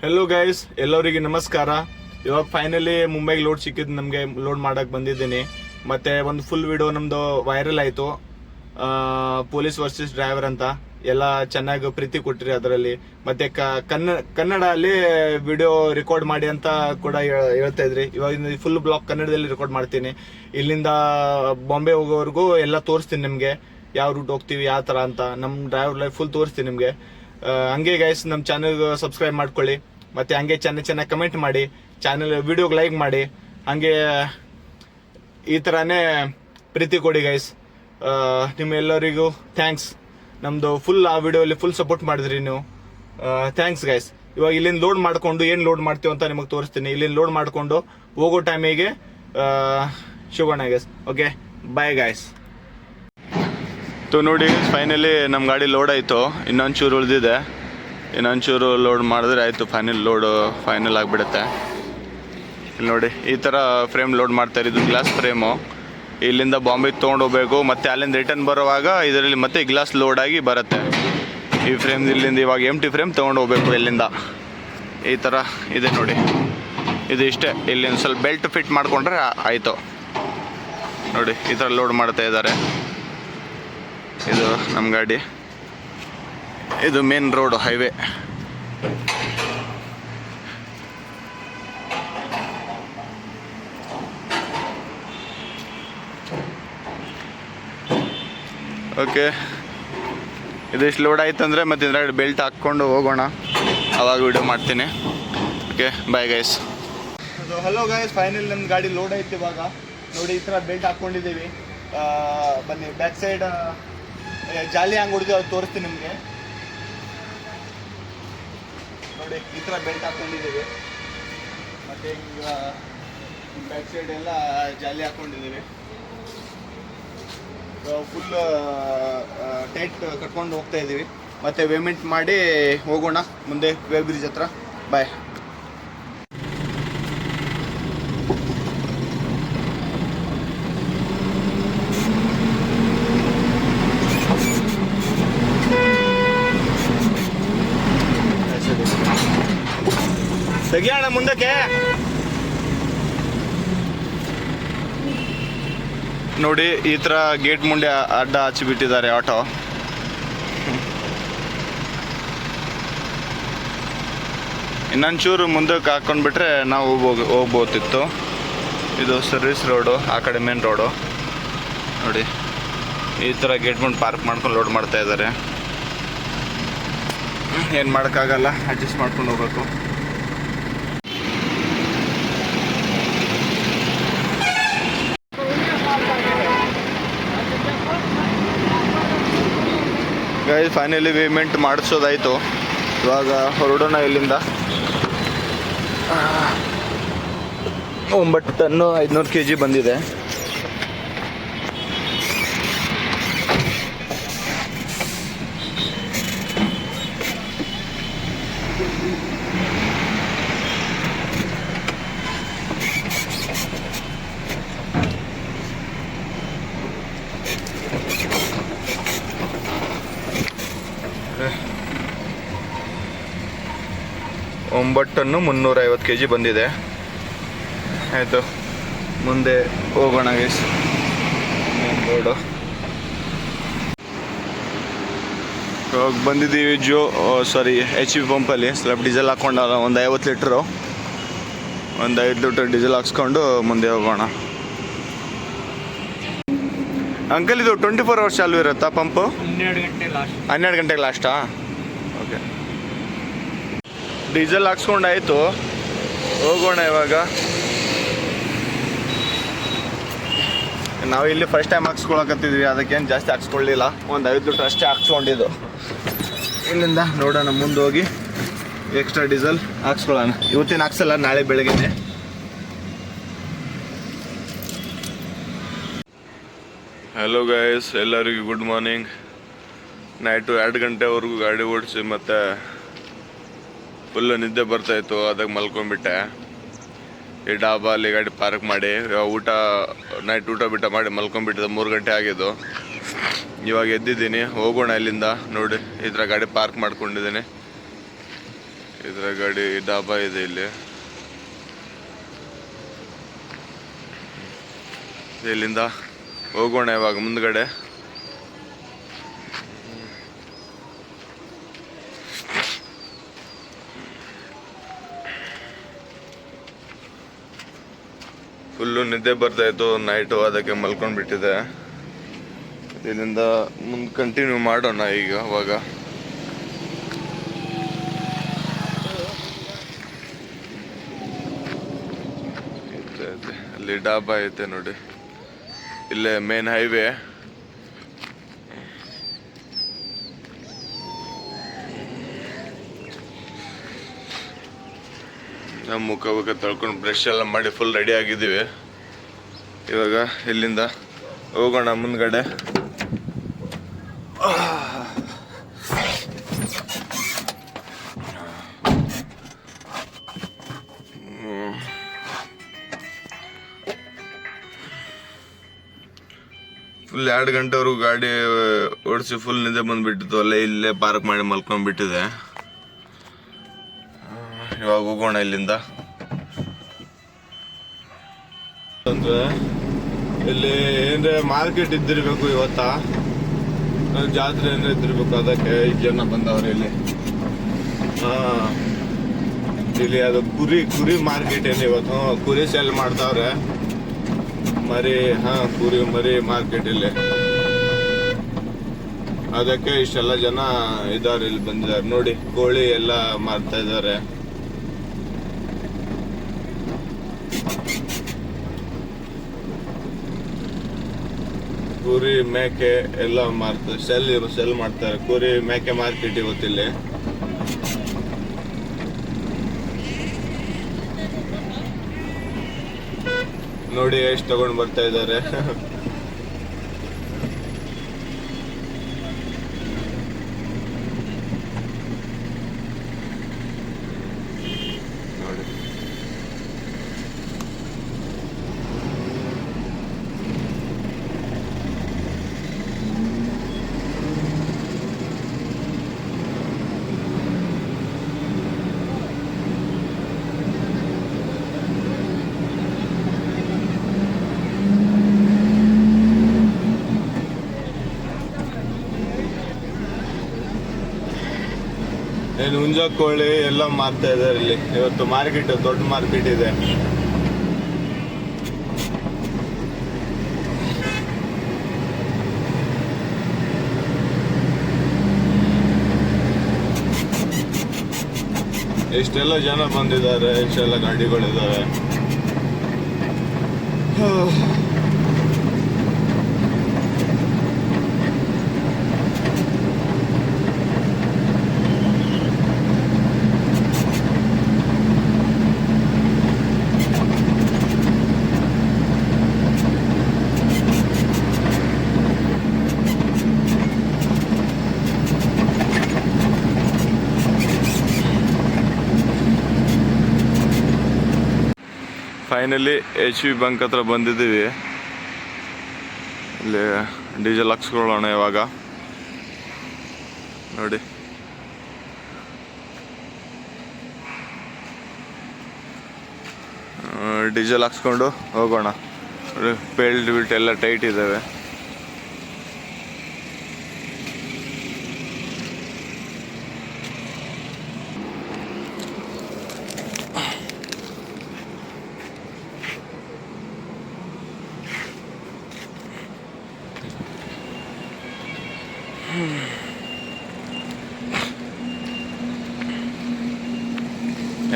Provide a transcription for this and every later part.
Hello guys, ಎಲ್ಲರಿಗೆ ನಮಸ್ಕಾರ. ಇವಾಗ ಫೈನಲಿ ಮುಂಬೈಗೆ ಲೋಡ್ ಸಿಕ್ಕಿದ್ದು, ನಮಗೆ ಲೋಡ್ ಮಾಡಕ್ ಬಂದಿದ್ದೀನಿ. ಮತ್ತೆ ಒಂದು ಫುಲ್ ವಿಡಿಯೋ ನಮ್ದು ವೈರಲ್ ಆಯ್ತು, ಪೊಲೀಸ್ ವರ್ಸಸ್ ಡ್ರೈವರ್ ಅಂತ. ಎಲ್ಲ ಚೆನ್ನಾಗಿ ಪ್ರೀತಿ ಕೊಟ್ಟಿರಿ ಅದರಲ್ಲಿ. ಮತ್ತೆ ಕನ್ನಡ ಅಲ್ಲಿ ವಿಡಿಯೋ ರೆಕಾರ್ಡ್ ಮಾಡಿ ಅಂತ ಕೂಡ ಹೇಳ್ತಾ ಇದ್ರಿ. ಇವಾಗ ಫುಲ್ ಬ್ಲಾಗ್ ಕನ್ನಡದಲ್ಲಿ ರೆಕಾರ್ಡ್ ಮಾಡ್ತೀನಿ. ಇಲ್ಲಿಂದ ಬಾಂಬೆ ಹೋಗೋವರೆಗೂ ಎಲ್ಲ ತೋರಿಸ್ತೀನಿ ನಿಮ್ಗೆ, ಯಾವ ರೂಟ್ ಹೋಗ್ತೀವಿ, ಯಾವ ತರ ಅಂತ ನಮ್ಮ ಡ್ರೈವರ್ ಲೈಫ್ ಫುಲ್ ತೋರಿಸ್ತೀನಿ ನಿಮ್ಗೆ. ಹಂಗೆ ಗೈಸ್, ನಮ್ಮ ಚಾನಲ್ ಸಬ್ಸ್ಕ್ರೈಬ್ ಮಾಡ್ಕೊಳ್ಳಿ. ಮತ್ತೆ ಹಂಗೆ ಚೆನ್ನಾಗಿ ಕಮೆಂಟ್ ಮಾಡಿ, ಚಾನಲ್ ವಿಡಿಯೋಗೆ ಲೈಕ್ ಮಾಡಿ. ಹಂಗೆ ಈ ಥರನೇ ಪ್ರೀತಿ ಕೊಡಿ ಗೈಸ್. ನಿಮ್ಮೆಲ್ಲರಿಗೂ ಥ್ಯಾಂಕ್ಸ್. ನಮ್ಮದು ಫುಲ್ ಆ ವಿಡಿಯೋಲಿ ಫುಲ್ ಸಪೋರ್ಟ್ ಮಾಡಿದ್ರಿ ನೀವು. Thanks guys. ಇವಾಗ ಇಲ್ಲಿಂದ ಲೋಡ್ ಮಾಡಿಕೊಂಡು ಏನು ಲೋಡ್ ಮಾಡ್ತೀವಿ ಅಂತ ನಿಮಗೆ ತೋರಿಸ್ತೀನಿ. ಇಲ್ಲಿಂದ ಲೋಡ್ ಮಾಡಿಕೊಂಡು ಹೋಗೋ ಟೈಮಿಗೆ ಸಿಗೋಣ ಗೈಸ್. Okay, bye guys. ನೋಡಿ, ಫೈನಲಿ ನಮ್ಮ ಗಾಡಿ ಲೋಡ್ ಆಯಿತು. ಇನ್ನೊಂಚೂರು ಉಳಿದಿದೆ, ಇನ್ನೊಂಚೂರು ಲೋಡ್ ಮಾಡಿದ್ರೆ ಆಯಿತು. ಫೈನಲ್ ಆಗಿಬಿಡುತ್ತೆ. ಇಲ್ಲಿ ನೋಡಿ, ಈ ಥರ ಫ್ರೇಮ್ ಲೋಡ್ ಮಾಡ್ತಾರೆ. ಇದು ಗ್ಲಾಸ್ ಫ್ರೇಮು. ಇಲ್ಲಿಂದ ಬಾಂಬೆಗೆ ತೊಗೊಂಡು ಹೋಗ್ಬೇಕು. ಮತ್ತು ಅಲ್ಲಿಂದ ರಿಟರ್ನ್ ಬರುವಾಗ ಇದರಲ್ಲಿ ಮತ್ತೆ ಗ್ಲಾಸ್ ಲೋಡ್ ಆಗಿ ಬರುತ್ತೆ. ಈ ಫ್ರೇಮ್ ಇಲ್ಲಿಂದ ಇವಾಗ ಎಂಟಿ ಫ್ರೇಮ್ ತೊಗೊಂಡು ಹೋಗ್ಬೇಕು ಇಲ್ಲಿಂದ. ಈ ಥರ ಇದೆ ನೋಡಿ, ಇದು ಇಷ್ಟೇ. ಇಲ್ಲಿಂದ ಸ್ವಲ್ಪ ಬೆಲ್ಟ್ ಫಿಟ್ ಮಾಡಿಕೊಂಡ್ರೆ ಆಯಿತು. ನೋಡಿ, ಈ ಥರ ಲೋಡ್ ಮಾಡ್ತಾ ಇದ್ದಾರೆ. ಇದು ನಮ್ಮ ಗಾಡಿ. ಇದು ಮೇನ್ ರೋಡ್, ಹೈವೇ. ಓಕೆ, ಇದಿಷ್ಟು ಲೋಡ್ ಆಯ್ತಂದರೆ ಮತ್ತೆ ಇದ್ರಾಗ ಬೆಲ್ಟ್ ಹಾಕ್ಕೊಂಡು ಹೋಗೋಣ, ಅವಾಗ ವಿಡಿಯೋ ಮಾಡ್ತೀನಿ. Okay, bye guys. Hello guys, final ನಮ್ಮ ಗಾಡಿ ಲೋಡ್ ಆಯ್ತು. ಇವಾಗ ನೋಡಿ, ಈ ಥರ ಬೆಲ್ಟ್ ಹಾಕ್ಕೊಂಡಿದ್ದೀವಿ. ಬನ್ನಿ, ಬ್ಯಾಕ್ ಸೈಡ್ ಜಾಲಿ ಹಂಗೆ ಹೊಡೆದು ಅದು ತೋರಿಸ್ತೀನಿ ನಿಮಗೆ. ನೋಡಿ, ಈ ಥರ ಬೆಲ್ಟ್ ಹಾಕ್ಕೊಂಡಿದ್ದೀವಿ. ಮತ್ತು ಈಗ ಬ್ಯಾಕ್ ಸೈಡ್ ಎಲ್ಲ ಜಾಲಿ ಹಾಕ್ಕೊಂಡಿದ್ದೀವಿ. ಫುಲ್ ಟೈಟ್ ಕಟ್ಕೊಂಡು ಹೋಗ್ತಾ ಇದ್ದೀವಿ. ಮತ್ತು ಪೇಮೆಂಟ್ ಮಾಡಿ ಹೋಗೋಣ ಮುಂದೆ ವೇ ಬ್ರಿಡ್ಜ್ ಹತ್ರ. ಬಾಯ್. ತೆಗಿಯೋಣ ಮುಂದಕ್ಕೆ. ನೋಡಿ, ಈ ಥರ ಗೇಟ್ ಮುಂದೆ ಅಡ್ಡ ಹಚ್ಚಿಬಿಟ್ಟಿದ್ದಾರೆ ಆಟೋ. ಇನ್ನೊಂಚೂರು ಮುಂದಕ್ಕೆ ಹಾಕ್ಕೊಂಡ್ಬಿಟ್ರೆ ನಾವು ಹೋಗ್ಬೋತಿತ್ತು. ಇದು ಸರ್ವಿಸ್ ರೋಡು, ಆ ಕಡೆ ಮೇನ್ ರೋಡು. ನೋಡಿ, ಈ ಥರ ಗೇಟ್ ಮುಂದೆ ಪಾರ್ಕ್ ಮಾಡ್ಕೊಂಡು ಲೋಡ್ ಮಾಡ್ತಾ ಇದ್ದಾರೆ. ಏನು ಮಾಡೋಕ್ಕಾಗಲ್ಲ, ಅಡ್ಜಸ್ಟ್ ಮಾಡ್ಕೊಂಡು ಹೋಗ್ಬೇಕು. ಗೈಸ್, ಫೈನಲಿ ಪೇಮೆಂಟ್ ಮಾಡಿಸೋದಾಯಿತು. ಇವಾಗ ಹೊರಡೋಣ ಇಲ್ಲಿಂದ. 9 ಟನ್ನು 500 kg ಬಂದಿದೆ. ಟನ್ನು 350 kg ಬಂದಿದೆ. ಆಯಿತು, ಮುಂದೆ ಹೋಗೋಣ ಗೈಸ್. ರೋಡು ಇವಾಗ ಬಂದಿದ್ದೀವಿ HP ಪಂಪಲ್ಲಿ. ಸ್ವಲ್ಪ ಡೀಸೆಲ್ ಹಾಕ್ಕೊಂಡು ಒಂದು 50 ಲೀಟ್ರು, ಒಂದು 5 ಲೀಟ್ರ್ ಡೀಸೆಲ್ ಹಾಕ್ಸ್ಕೊಂಡು ಮುಂದೆ ಹೋಗೋಣ. ಅಂಕಲ್, ಇದು 24 hours ಚಾಲು ಇರುತ್ತಾ ಪಂಪು? 12 ಗಂಟೆಗೆ ಲಾಸ್ಟಾ? ಓಕೆ, ಡೀಸೆಲ್ ಹಾಕ್ಸ್ಕೊಂಡಾಯಿತು, ಹೋಗೋಣ ಇವಾಗ. ನಾವು ಇಲ್ಲಿ ಫಸ್ಟ್ ಟೈಮ್ ಹಾಕ್ಸ್ಕೊಳಕತ್ತಿದ್ವಿ, ಅದಕ್ಕೇನು ಜಾಸ್ತಿ ಹಾಕ್ಸ್ಕೊಳ್ಳಿಲ್ಲ. ಒಂದು 5 ಲೀಟ್ರ್ ಅಷ್ಟೇ ಹಾಕ್ಸ್ಕೊಂಡಿದ್ದು. ಇಲ್ಲಿಂದ ನೋಡೋಣ, ಮುಂದೆ ಹೋಗಿ ಎಕ್ಸ್ಟ್ರಾ ಡೀಸೆಲ್ ಹಾಕ್ಸ್ಕೊಳ್ಳೋಣ. ಇವತ್ತಿನ ಹಾಕ್ಸಲ್ಲ, ನಾಳೆ ಬೆಳಗ್ಗೆ. ಹಲೋ ಗೈಸ್, ಎಲ್ಲರಿಗೂ ಗುಡ್ ಮಾರ್ನಿಂಗ್. ನೈಟು 2 ಗಂಟೆವರೆಗೂ ಗಾಡಿ ಓಡಿಸಿ ಮತ್ತು ಫುಲ್ಲು ನಿದ್ದೆ ಬರ್ತಾಯಿತ್ತು, ಅದಕ್ಕೆ ಮಲ್ಕೊಂಡ್ಬಿಟ್ಟೆ. ಈ ಡಾಬಲ್ಲಿ ಗಾಡಿ ಪಾರ್ಕ್ ಮಾಡಿ ನೈಟ್ ಊಟ ಮಾಡಿ ಮಲ್ಕೊಂಡ್ಬಿಟ್ಟಿದ್ದೆ. 3 ಗಂಟೆ ಆಗಿದ್ದು. ಇವಾಗ ಎದ್ದಿದ್ದೀನಿ, ಹೋಗೋಣ ಇಲ್ಲಿಂದ. ನೋಡಿ, ಈ ಥರ ಗಾಡಿ ಪಾರ್ಕ್ ಮಾಡ್ಕೊಂಡಿದ್ದೀನಿ. ಇದರ ಗಾಡಿ ಡಾಬಾ ಇದೆ ಇಲ್ಲಿ. ಇಲ್ಲಿಂದ ಹೋಗೋಣ ಇವಾಗ ಮುಂದ್ಗಡೆ. ಫುಲ್ಲು ನಿದ್ದೆ ಬರ್ತಾ ಇತ್ತು ನೈಟು, ಅದಕ್ಕೆ ಮಲ್ಕೊಂಡ್ಬಿಟ್ಟಿದೆ. ಇಲ್ಲಿಂದ ಮುಂದೆ ಕಂಟಿನ್ಯೂ ಮಾಡೋಣ ಈಗ. ಅವಾಗ ಅಲ್ಲಿ ಡಾಬಾ ಐತೆ ನೋಡಿ, ಇಲ್ಲೇ ಮೇನ್ ಹೈವೇ. ನಮ್ಮ ಮುಖ ತೊಳ್ಕೊಂಡು ಬ್ರಷ್ ಎಲ್ಲ ಮಾಡಿ ಫುಲ್ ರೆಡಿ ಆಗಿದ್ದೀವಿ. ಇವಾಗ ಇಲ್ಲಿಂದ ಹೋಗೋಣ ಮುಂದ್ಗಡೆ. ಫುಲ್ 2 ಗಂಟೆವರೆಗೂ ಗಾಡಿ ಓಡಿಸಿ ಫುಲ್ ನಿದ್ದೆ ಬಂದ್ಬಿಟ್ಟಿತ್ತು. ಅಲ್ಲೇ ಇಲ್ಲೇ ಪಾರ್ಕ್ ಮಾಡಿ ಮಲ್ಕೊಂಡ್ಬಿಟ್ಟಿದೆ. ಇವಾಗ ಹೋಗೋಣ ಇಲ್ಲಿಂದ. ಅಂದ್ರೆ ಇಲ್ಲಿ ಏನ್ರೆ ಮಾರ್ಕೆಟ್ ಇದ್ದಿರ್ಬೇಕು ಇವತ್ತ, ಜಾತ್ರೆ ಏನ್ರೆ ಇದ್ದಿರ್ಬೇಕು. ಅದಕ್ಕೆ 5 ಜನ ಬಂದವ್ರೆ ಇಲ್ಲಿ. ಇಲ್ಲಿ ಅದು ಕುರಿ ಮಾರ್ಕೆಟ್ ಏನು ಇವತ್ತು. ಕುರಿ ಸೇಲ್ ಮಾಡ್ತಾವ್ರೆ, ಮರಿ. ಕುರಿ ಮರಿ ಮಾರ್ಕೆಟ್ ಇಲ್ಲಿ. ಅದಕ್ಕೆ ಇಷ್ಟೆಲ್ಲ ಜನ ಇದಾರೆ, ಇಲ್ಲಿ ಬಂದಿದ್ದಾರೆ ನೋಡಿ. ಕೋಳಿ ಎಲ್ಲ ಮಾರ್ತಾ ಇದ್ದಾರೆ. ಕುರಿ ಮೇಕೆ ಎಲ್ಲ ಮಾರ್ತಾರೆ, ಸೆಲ್ ಮಾಡ್ತಾರೆ. ಕುರಿ ಮೇಕೆ ಮಾರ್ಕೆಟ್ ಇವತ್ತಿಲ್ಲಿ. ನೋಡಿ ಎಷ್ಟು ತಗೊಂಡು ಬರ್ತಾ ಇದ್ದಾರೆ. ನೋಡಿ ಏನು ಹುಂಜ ಕೋಳಿ ಎಲ್ಲ ಮಾರ್ತಾ ಇದ್ದಾರೆ ಇಲ್ಲಿ ಇವತ್ತು. ಮಾರ್ಕೆಟ್ ದೊಡ್ಡ ಮಾರ್ಕೆಟ್ ಇದೆ. ಎಷ್ಟೆಲ್ಲ ಜನ ಬಂದಿದ್ದಾರೆ, ಎಷ್ಟೆಲ್ಲ ಗಾಡಿಗಳಿದ್ದಾರೆ. ಫೈನಲಿ HP ಬಂಕ್ ಹತ್ರ ಬಂದಿದ್ದೀವಿ. ಇಲ್ಲಿ ಡೀಸೆಲ್ ಹಾಕ್ಸ್ಕೊಳ್ಳೋಣ ಇವಾಗ. ನೋಡಿ ಡೀಸೆಲ್ ಹಾಕ್ಸ್ಕೊಂಡು ಹೋಗೋಣ. ಬೆಲ್ಟ್ ಎಲ್ಲ ಟೈಟ್ ಇದ್ದಾವೆ.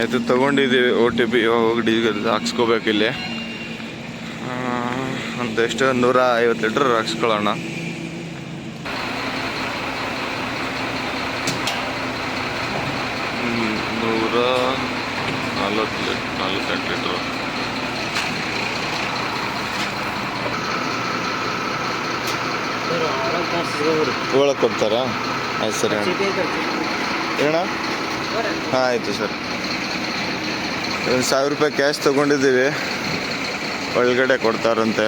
ಆಯಿತು, ತೊಗೊಂಡಿದ್ದೀವಿ OTP. ಹೋಗಿ ಡೀಸೆಲ್ ಹಾಕ್ಸ್ಕೋಬೇಕಿಲ್ಲಿ. ಅಂತ ಎಷ್ಟು 150 ಲೀಟ್ರ್ ಹಾಕ್ಸ್ಕೊಳ್ಳೋಣ. $148 ಒಳಗೆ ಕೊಡ್ತಾರಾ? ಆಯ್ತು ಸರಿ ಅಣ್ಣ. ಏನಣ್ಣ? ಹಾಂ ಆಯಿತು ಸರ್. ₹1000 ಕ್ಯಾಶ್ ತೊಗೊಂಡಿದ್ದೀವಿ, ಒಳಗಡೆ ಕೊಡ್ತಾರಂತೆ.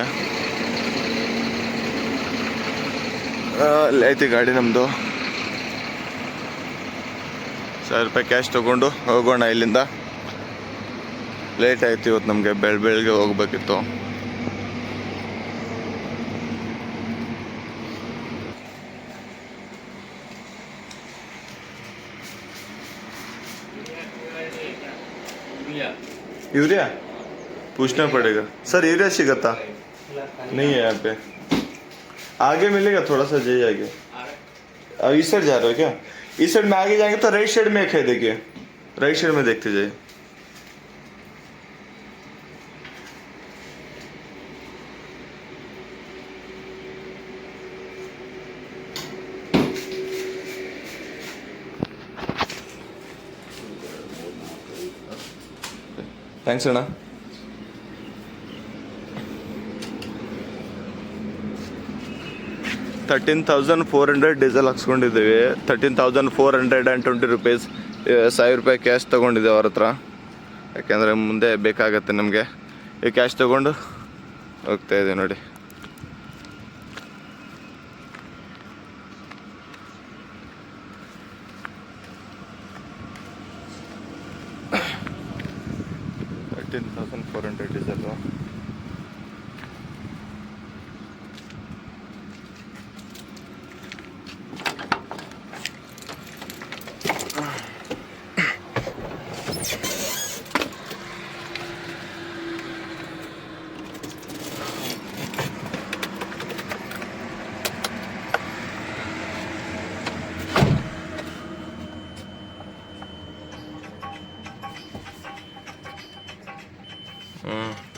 ಅಲ್ಲಿ ಐತಿ ಗಾಡಿ ನಮ್ಮದು. ರೂಪಾಯಿ ಕ್ಯಾಶ್ ತೊಗೊಂಡು ಹೋಗೋಣ ಇಲ್ಲಿಂದ. ಲೇಟ್ ಆಯ್ತು ಇವತ್ತು ನಮಗೆ, ಬೆಳಗ್ಗೆ ಹೋಗ್ಬೇಕಿತ್ತು. यूरिया पूछना पड़ेगा सर, यूरिया सिगता नहीं है यहाँ पे, आगे मिलेगा थोड़ा सा, जाइए आगे. अब इस साइड जा रहे हो क्या? इस साइड में आगे जाएंगे तो राइट साइड में एक है, देखिए राइट साइड में देखते जाइए. ಥ್ಯಾಂಕ್ಸ್ ಅಣ್ಣ. $13,400 ಡೀಸೆಲ್ ಹಾಕ್ಸ್ಕೊಂಡಿದ್ದೀವಿ. 13,420 rupees. 1,000 ರೂಪಾಯಿ ಕ್ಯಾಶ್ ತೊಗೊಂಡಿದ್ದೆ ಅವ್ರ ಹತ್ರ, ಯಾಕೆಂದರೆ ಮುಂದೆ ಬೇಕಾಗತ್ತೆ ನಮಗೆ. ಈ ಕ್ಯಾಶ್ ತೊಗೊಂಡು ಹೋಗ್ತಾ ಇದೆ ನೋಡಿ. $13,400 ಡೀಸೆಲ್ಲು.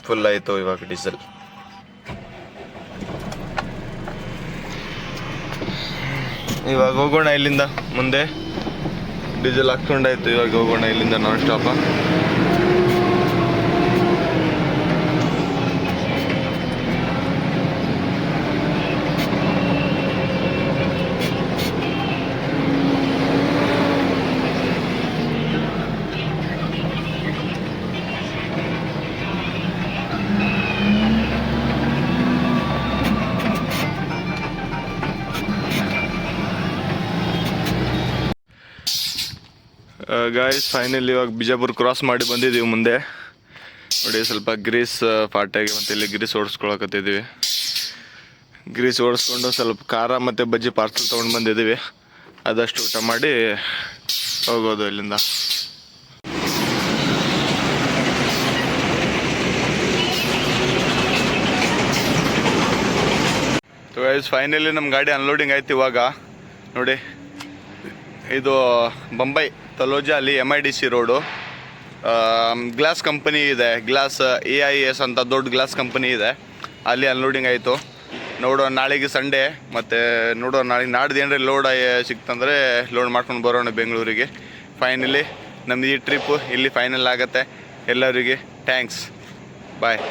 ಫುಲ್ ಆಯಿತು ಇವಾಗ ಡೀಸೆಲ್. ಇವಾಗ ಹೋಗೋಣ ಇಲ್ಲಿಂದ ಮುಂದೆ. ಡೀಸೆಲ್ ಹಾಕ್ಕೊಂಡಾಯ್ತು, ಇವಾಗ ಹೋಗೋಣ ಇಲ್ಲಿಂದ ನಾನ್ ಸ್ಟಾಪ. ಗಾಯ್ಸ್ ಫೈನಲಿ ಇವಾಗ ಬಿಜಾಪುರ ಕ್ರಾಸ್ ಮಾಡಿ ಬಂದಿದ್ದೀವಿ. ಮುಂದೆ ನೋಡಿ ಸ್ವಲ್ಪ ಗ್ರೀಸ್ ಫಾಟಾಗಿ, ಮತ್ತು ಇಲ್ಲಿ ಗ್ರೀಸ್ ಓಡಿಸ್ಕೊಳಕತ್ತಿದ್ದೀವಿ. ಗ್ರೀಸ್ ಓಡಿಸ್ಕೊಂಡು ಸ್ವಲ್ಪ ಖಾರ ಮತ್ತು ಬಜ್ಜಿ ಪಾರ್ಸಲ್ ತೊಗೊಂಡು ಬಂದಿದ್ದೀವಿ. ಅದಷ್ಟು ಊಟ ಮಾಡಿ ಹೋಗೋದು ಇಲ್ಲಿಂದ. ಗಾಯ್ಸ್ ಫೈನಲಿ ನಮ್ಮ ಗಾಡಿ ಅನ್ಲೋಡಿಂಗ್ ಆಯ್ತು ಇವಾಗ. ನೋಡಿ ಇದು ಬಂಬೈ ತಲೋಜಾ ಅಲ್ಲಿ MIDC ರೋಡು. ಗ್ಲಾಸ್ ಕಂಪನಿ ಇದೆ, ಗ್ಲಾಸ್ AIS ಅಂತ ದೊಡ್ಡ ಗ್ಲಾಸ್ ಕಂಪನಿ ಇದೆ, ಅಲ್ಲಿ ಅನ್ಲೋಡಿಂಗ್ ಆಯಿತು. ನೋಡೋಣ ನಾಳೆಗೆ ಸಂಡೇ, ಮತ್ತು ನೋಡೋಣ ನಾಡ್ದು ಏನಾರ ಲೋಡ್ ಸಿಕ್ತಂದರೆ ಲೋಡ್ ಮಾಡ್ಕೊಂಡು ಬರೋಣ ಬೆಂಗಳೂರಿಗೆ. ಫೈನಲಿ ನಮ್ಮದು ಈ ಟ್ರಿಪ್ಪು ಇಲ್ಲಿ ಫೈನಲ್ ಆಗುತ್ತೆ. ಎಲ್ಲರಿಗೆ ಥ್ಯಾಂಕ್ಸ್, ಬಾಯ್.